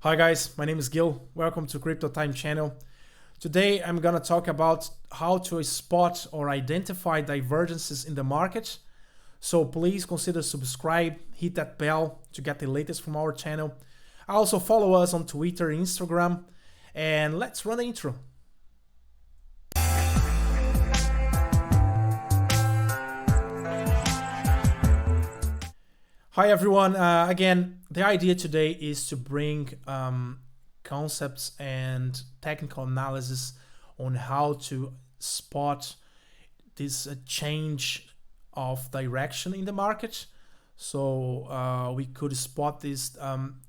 Hi guys, my name is Gil. Welcome to Crypto Time channel. Today I'm gonna talk about how to spot or identify divergences in the market. So please consider subscribe, hit that bell to get the latest from our channel. Also follow us on Twitter and Instagram, and let's run the intro. Hi everyone, again, the idea today is to bring concepts and technical analysis on how to spot this change of direction in the market. So we could spot this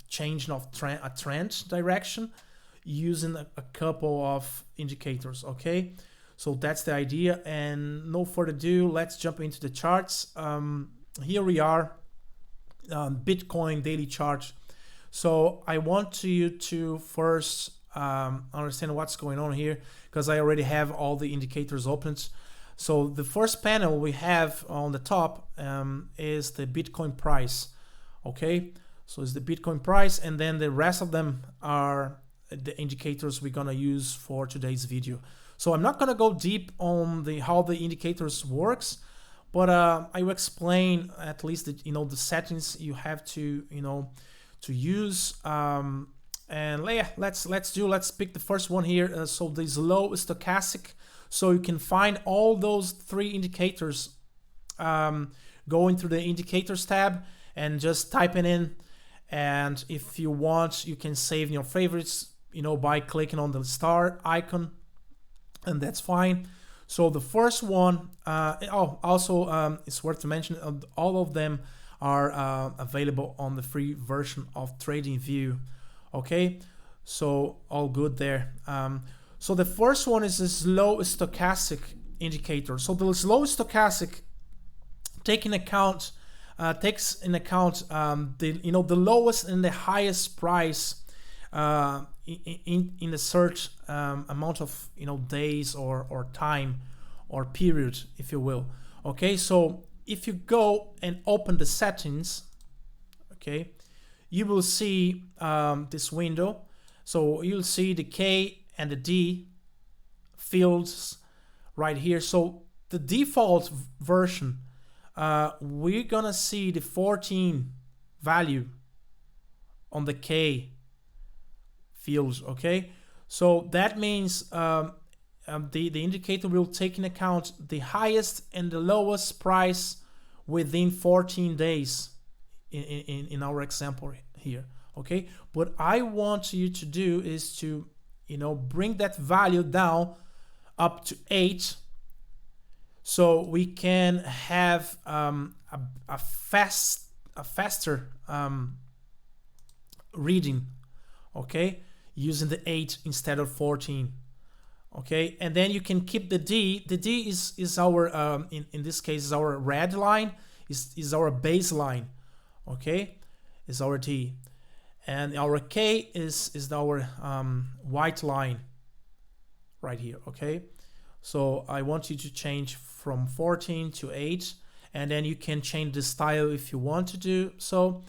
change of a trend direction using a couple of indicators, okay? So that's the idea, and no further ado, let's jump into the charts. Here we are. Bitcoin daily chart. So I want you to first understand what's going on here, because I already have all the indicators opened. So the first panel we have on the top is the Bitcoin price. Okay, so it's the Bitcoin price, and then the rest of them are the indicators we're gonna use for today's video. So I'm not gonna go deep on how the indicators works, but I will explain at least the settings you have to to use. And yeah, let's pick the first one here. So the slow stochastic. So you can find all those three indicators going through the indicators tab and just typing in. And if you want, you can save your favorites, by clicking on the star icon, and that's fine. So the first one, it's worth to mention, all of them are available on the free version of TradingView. Okay, so all good there. So the first one is the slow stochastic indicator. So the slow stochastic takes in account the lowest and the highest price in the search amount of days or time or period, if you will. Okay, so if you go and open the settings, okay, you will see this window. So you'll see the K and the D fields right here. So the default version, we're gonna see the 14 value on the K fields. Okay, so that means the indicator will take into account the highest and the lowest price within 14 days in our example here. Okay, what I want you to do is to bring that value down up to 8, so we can have a faster reading, okay, using the 8 instead of 14. Okay, and then you can keep the D. The D is our in this case is our red line, is our baseline. Okay, is our D, and our K is our white line right here. Okay, so I want you to change from 14 to 8, and then you can change the style if you want to do so.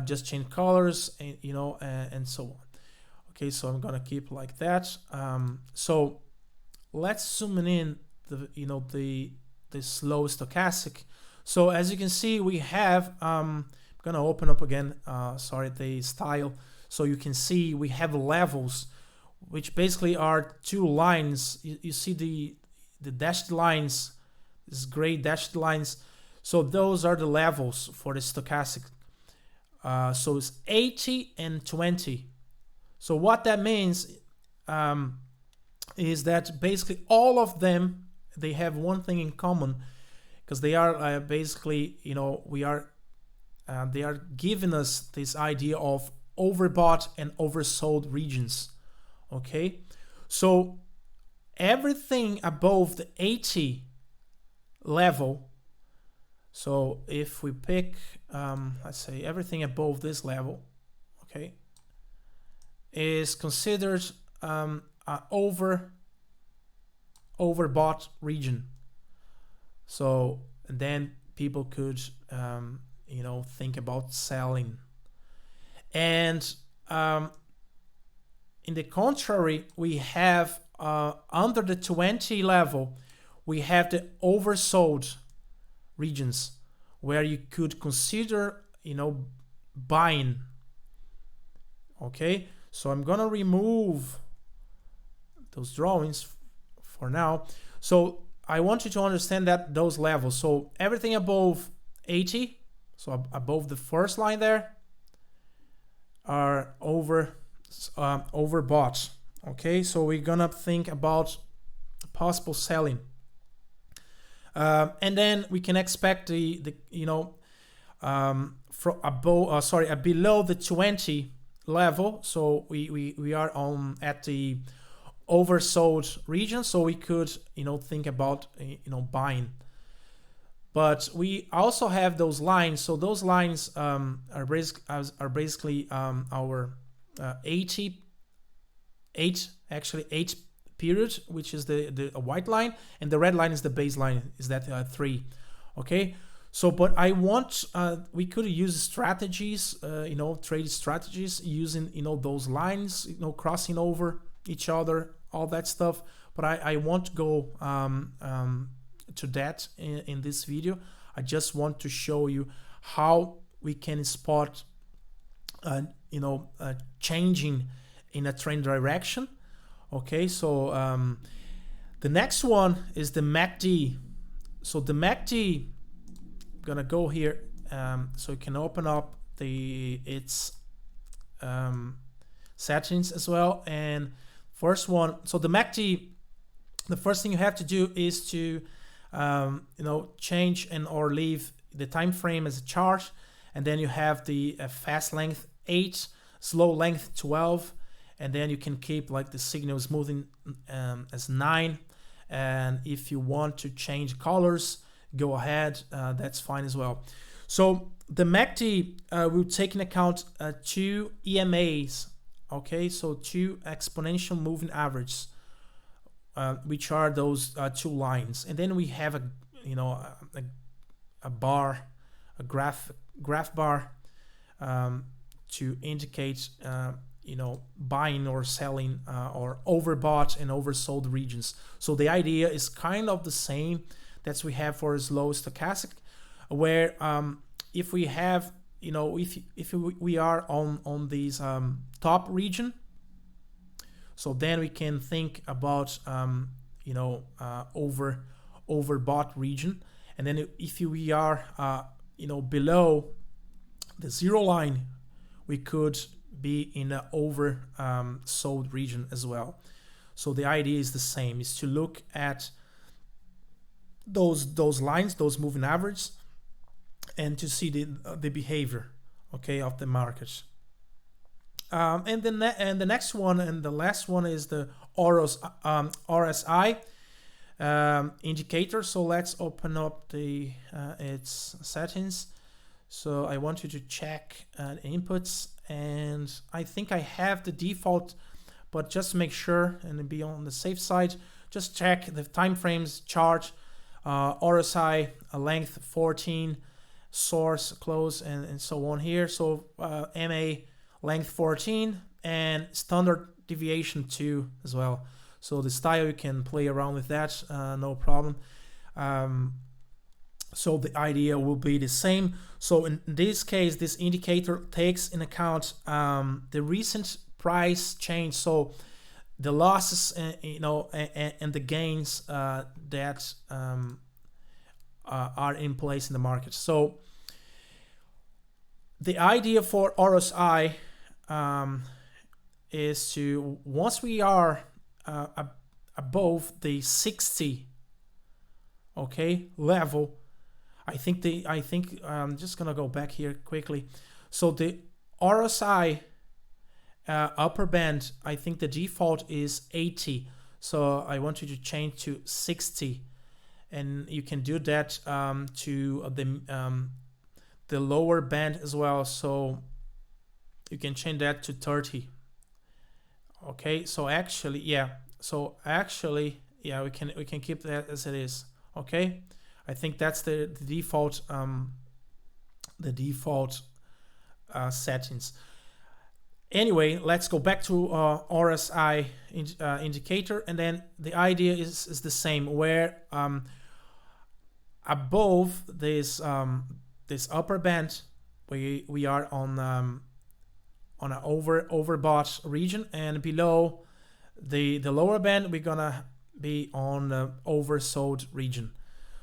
Just change colors and and so on. Okay, so I'm gonna keep like that. So let's zoom in the slow stochastic. So as you can see, we have I'm gonna open up again. The style. So you can see we have levels, which basically are two lines. You see the dashed lines, this gray dashed lines. So those are the levels for the stochastic. So it's 80 and 20. So what that means is that basically all of them, they have one thing in common, because they are basically, they are giving us this idea of overbought and oversold regions. Okay, so everything above the 80 level, so if we pick, let's say everything above this level, okay, is considered a overbought region. So then people could think about selling. And in the contrary, we have under the 20 level, we have the oversold regions where you could consider, buying. Okay, so I'm gonna remove those drawings for now. So I want you to understand that those levels, so everything above 80, so above the first line there, are overbought. Okay, so we're gonna think about possible selling, and then we can expect from above, below the 20 level. So we are on at the oversold region, so we could think about buying. But we also have those lines. So those lines are basically our 8 period, which is the white line, and the red line is the baseline, is that 3. Okay, so but I want we could use strategies, trade strategies using those lines, crossing over each other, all that stuff. But I won't go to that in this video. I just want to show you how we can spot changing in a trend direction. Okay, so the next one is the MACD. So the MACD, I'm gonna go here so you can open up its settings as well. And first one, so the MACD, the first thing you have to do is to change or leave the time frame as a chart, and then you have the fast length 8, slow length 12, and then you can keep like the signals moving as 9. And if you want to change colors, go ahead, that's fine as well. So the MACD will take in account 2 EMAs. Okay, so 2 exponential moving averages, which are those 2 lines, and then we have a bar, a graph bar, to indicate buying or selling or overbought and oversold regions. So the idea is kind of the same that we have for slow stochastic, where if we have if we are on these top region, so then we can think about overbought region, and then if we are below the 0 line, we could be in an oversold region as well. So the idea is the same, is to look at those lines, those moving averages, and to see the behavior, okay, of the market. And the next one and the last one is the RSI indicator. So let's open up its settings. So I want you to check inputs, and I think I have the default, but just to make sure and be on the safe side, just check the time frames chart, RSI length 14, source close, and so on here. So MA length 14 and standard deviation 2 as well. So the style, you can play around with that, no problem. So the idea will be the same. So in this case, this indicator takes in account the recent price change, so the losses and the gains that are in place in the market. So the idea for RSI is to, once we are above the 60 level, I think I'm just gonna go back here quickly. So the RSI upper band, I think the default is 80. So I want you to change to 60, and you can do that to the lower band as well. So you can change that to 30. Okay, so actually, yeah. So actually, yeah, we can keep that as it is. Okay, I think that's the default settings. Anyway, let's go back to RSI indicator, and then the idea is the same, where above this this upper band we are on an overbought region, and below the lower band we're gonna be on the oversold region.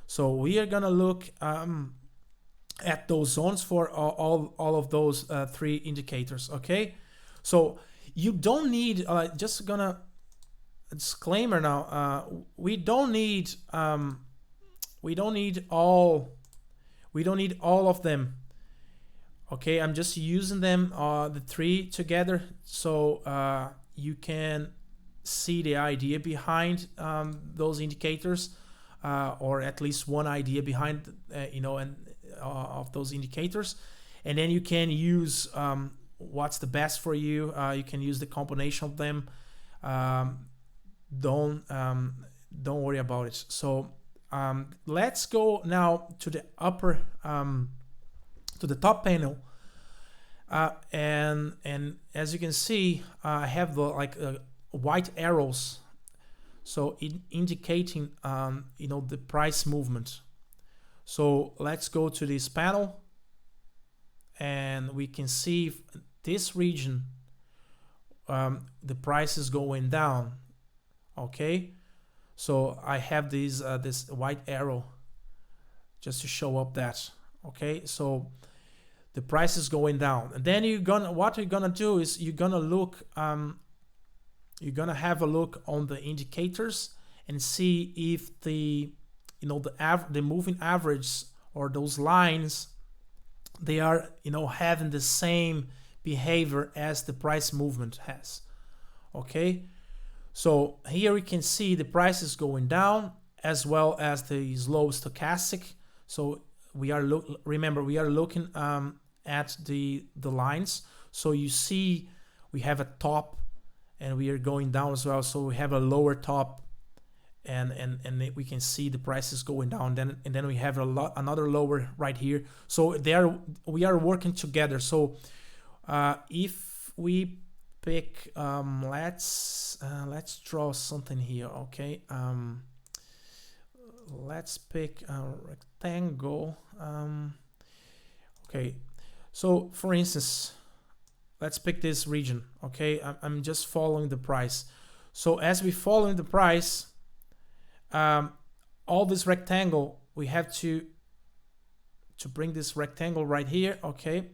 So we are gonna look at those zones for all of those three indicators. Okay, so you don't need just gonna disclaimer now, we don't need all of them. Okay, I'm just using them the three together, so you can see the idea behind those indicators, or at least one idea behind of those indicators, and then you can use what's the best for you. You can use the combination of them. Don't worry about it. So let's go now to the to the top panel, and as you can see, I have the white arrows, so indicating the price movement. So let's go to this panel, and we can see this region, the price is going down. Okay, so I have these this white arrow just to show up that. Okay, so the price is going down, and then what you're gonna do is you're gonna look you're gonna have a look on the indicators and see if the the moving average or those lines, they are having the same behavior as the price movement has. Okay, so here we can see the price is going down as well as the slow stochastic. So we are remember we are looking at the lines. So you see we have a top and we are going down as well. So we have a lower top, and we can see the price is going down. Then we have another lower right here. So we are working together. So if we pick let's draw something here. Okay, let's pick a rectangle. Okay, so for instance, let's pick this region. Okay, I'm just following the price. So as we following the price, all this rectangle, we have to bring this rectangle right here. Okay,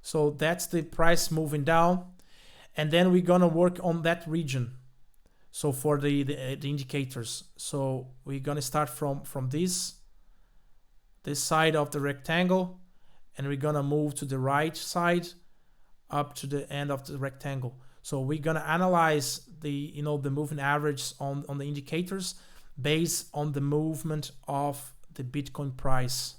so that's the price moving down, and then we're gonna work on that region. So for the indicators, so we're gonna start from this side of the rectangle, and we're gonna move to the right side up to the end of the rectangle. So we're gonna analyze the the moving average on the indicators based on the movement of the Bitcoin price.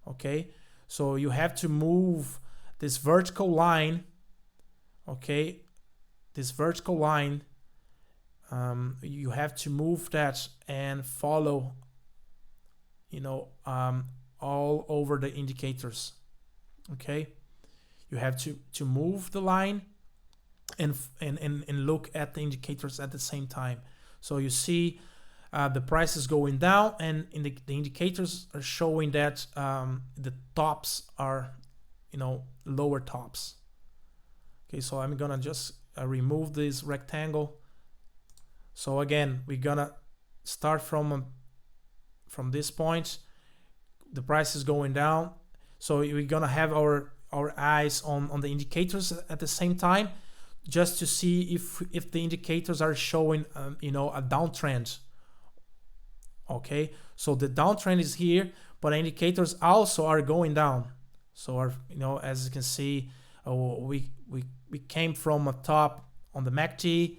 Okay, so you have to move this vertical line. Okay, this vertical line, you have to move that and follow all over the indicators. Okay, you have to move the line and look at the indicators at the same time. So you see the price is going down, and the indicators are showing that the tops are lower tops. Okay, so I'm gonna just remove this rectangle. So again, we're gonna start from this point. The price is going down, so we're gonna have our eyes on the indicators at the same time, just to see if the indicators are showing a downtrend. Okay, so the downtrend is here, but indicators also are going down. So as you can see, we came from a top on the MACD,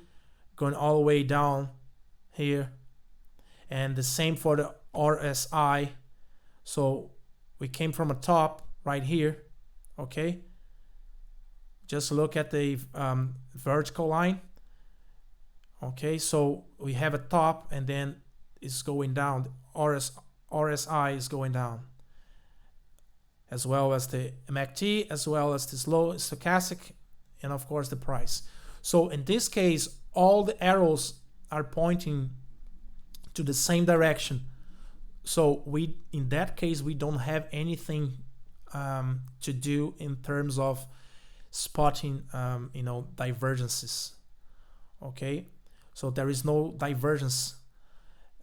going all the way down here, and the same for the RSI. So we came from a top right here. Okay, just look at the vertical line. Okay, so we have a top, and then it's going down. RSI is going down, as well as the MACD, as well as the slow stochastic and of course the price. So in this case, all the arrows are pointing to the same direction. So in that case, we don't have anything to do in terms of spotting, divergences. Okay, so there is no divergence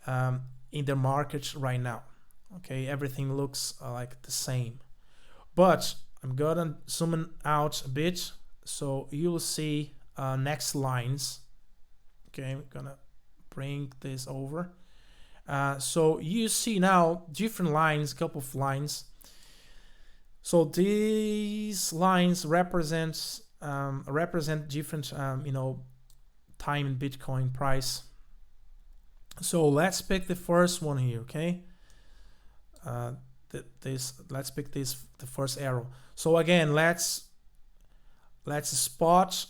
in the market right now. Okay, everything looks like the same. But I'm gonna zoom out a bit so you'll see next lines. Okay, I'm gonna bring this over. So you see now different lines, a couple of lines. So these lines represent different time in Bitcoin price. So let's pick the first one here, okay? Let's pick the first arrow. So again, let's spot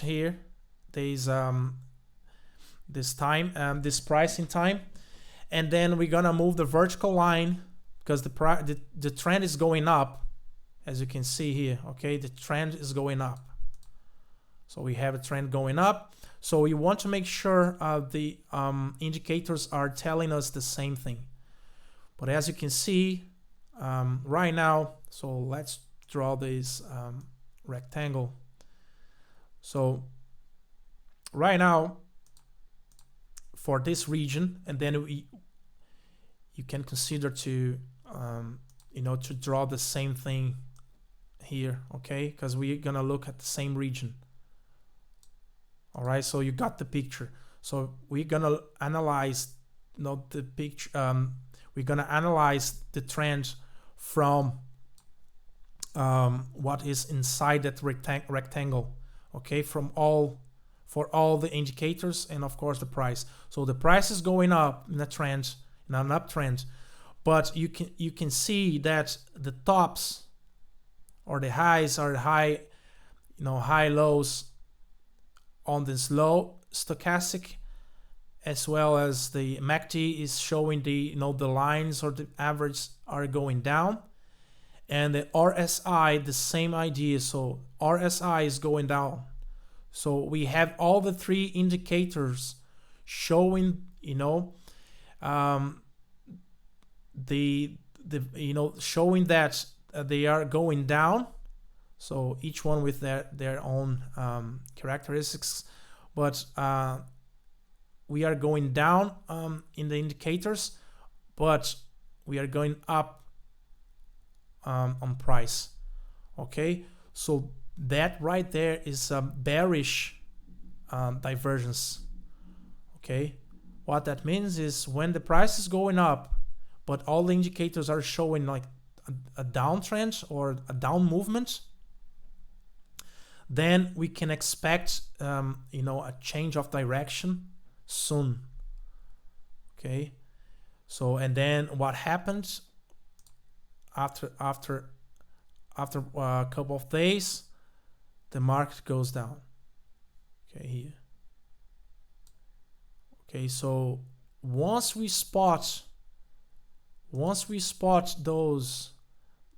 here this this pricing time, and then we're gonna move the vertical line because the trend is going up, as you can see here. Okay, the trend is going up. So we have a trend going up. So we want to make sure the indicators are telling us the same thing. But as you can see right now, so let's draw this rectangle. So right now, for this region, and then you can consider to to draw the same thing here, okay? Because we're gonna look at the same region. All right, so you got the picture. So we're gonna analyze the picture. We're gonna analyze the trend from what is inside that rectangle, okay? For all the indicators and of course the price. So the price is going up in a trend, in an uptrend, but you can see that the tops or the highs are high lows on this low stochastic, as well as the MACD is showing the the lines or the average are going down, and the RSI the same idea. So RSI is going down. So we have all the three indicators showing showing that they are going down. So each one with their own characteristics, but we are going down in the indicators, but we are going up on price. Okay, so that right there is a bearish divergence. Okay, what that means is when the price is going up, but all the indicators are showing like a downtrend or a down movement, then we can expect a change of direction soon. Okay, so and then what happens after a couple of days, the market goes down. Okay, here. Okay, so once we spot those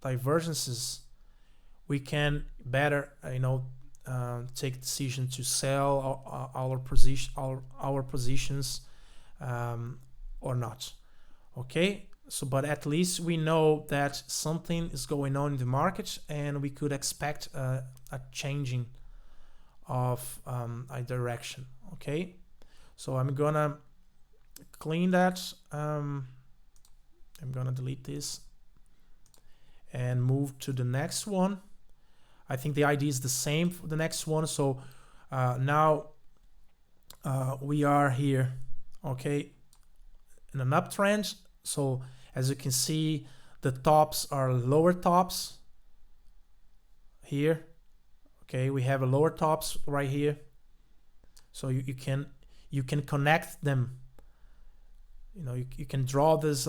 divergences, we can better take decision to sell our positions or not. Okay, so but at least we know that something is going on in the market, and we could expect a changing of a direction. Okay, so I'm gonna clean that. I'm gonna delete this and move to the next one. I think the idea is the same for the next one. So now we are here, okay, in an uptrend. So as you can see, the tops are lower tops here. Okay, we have a lower tops right here. So you can connect them. You can draw these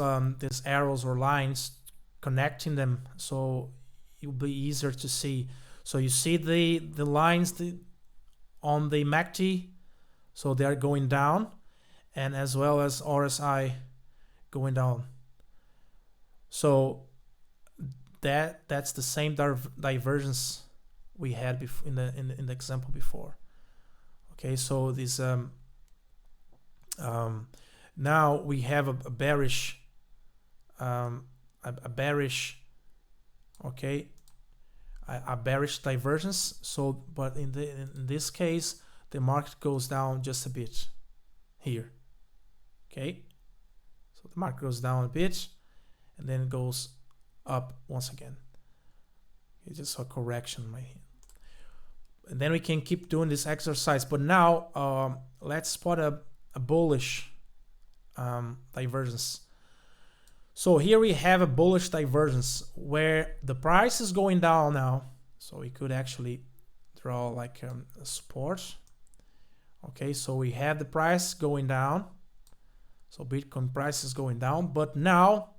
arrows or lines connecting them, so it will be easier to see. So you see the lines on the MACD, so they are going down, and as well as RSI going down. So that's the same divergence we had before in the example before. Okay, so this now we have a bearish okay, a bearish divergence. So but in this case the market goes down just a bit here. Okay, so the market goes down a bit and then it goes up once again. It's just a correction, and then we can keep doing this exercise. But now let's spot a bullish divergence. So here we have a bullish divergence where the price is going down now. So we could actually draw like a support. Okay, so we have the price going down. So Bitcoin price is going down, but now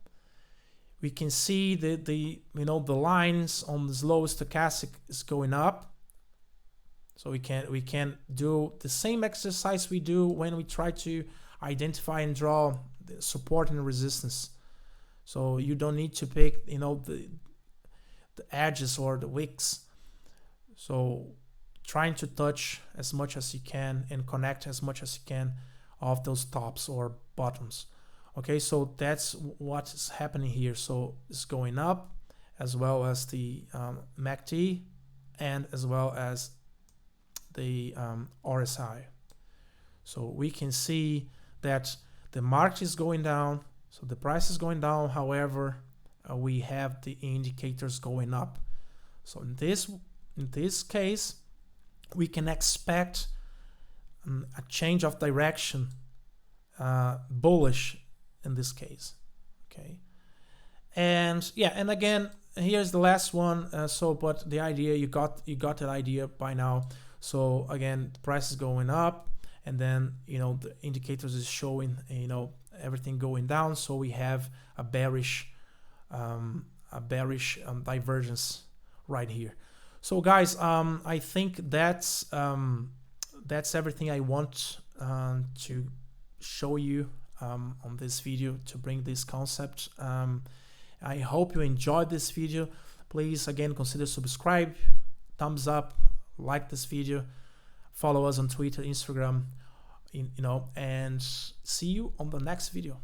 we can see the lines on the slow stochastic is going up. So we can do the same exercise we do when we try to identify and draw the support and resistance. So you don't need to pick the edges or the wicks. So trying to touch as much as you can and connect as much as you can of those tops or bottoms. Okay, so that's what is happening here. So it's going up as well as the MACD and as well as the RSI. So we can see that the market is going down, so the price is going down. However, we have the indicators going up. So in this case, we can expect a change of direction, bullish in this case. Okay, and yeah, and again, here's the last one. But the idea, you got that idea by now. So again, the price is going up, and then the indicators is showing everything going down. So we have a bearish divergence right here. So guys, I think that's everything I want to show you on this video to bring this concept. I hope you enjoyed this video. Please again consider subscribe, thumbs up, like this video, follow us on Twitter, Instagram, and see you on the next video.